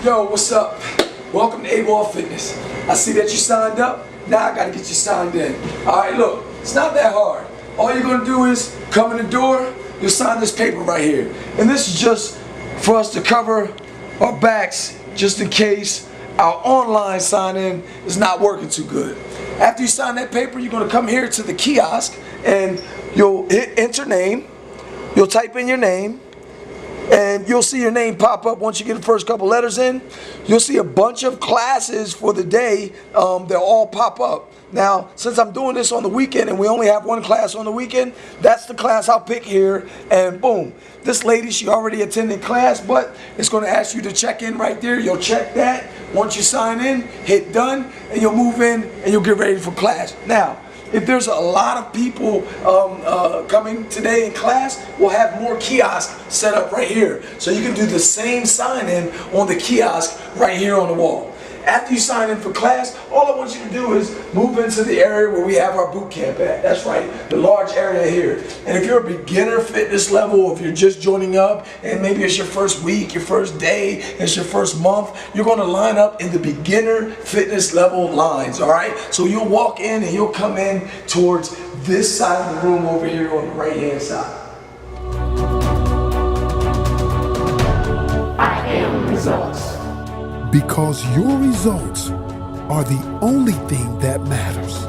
Yo, what's up? Welcome to AWOL Fitness. I see that you signed up. Now I gotta get you signed in. Alright, look, it's not that hard. All you're gonna do is come in the door, you'll sign this paper right here. And this is just for us to cover our backs just in case our online sign-in is not working too good. After you sign that paper, you're gonna come here to the kiosk and you'll hit enter name. You'll type in your name. And you'll see your name pop up once you get the first couple letters in. You'll see a bunch of classes for the day. They'll all pop up. Now, since I'm doing this on the weekend and we only have one class on the weekend, that's the class I'll pick here. And boom, this lady, she already attended class, but it's going to ask you to check in right there. You'll check that. Once you sign in, hit done, and you'll move in and you'll get ready for class. Now, if there's a lot of people coming today in class, we'll have more kiosks set up right here. So you can do the same sign-in on the kiosk right here on the wall. After you sign in for class, all I want you to do is move into the area where we have our boot camp at. That's right, the large area here. And if you're a beginner fitness level, if you're just joining up, and maybe it's your first week, your first day, it's your first month, you're gonna line up in the beginner fitness level lines, all right? So you'll walk in and you'll come in towards this side of the room over here on the right-hand side. I am results. Because your results are the only thing that matters.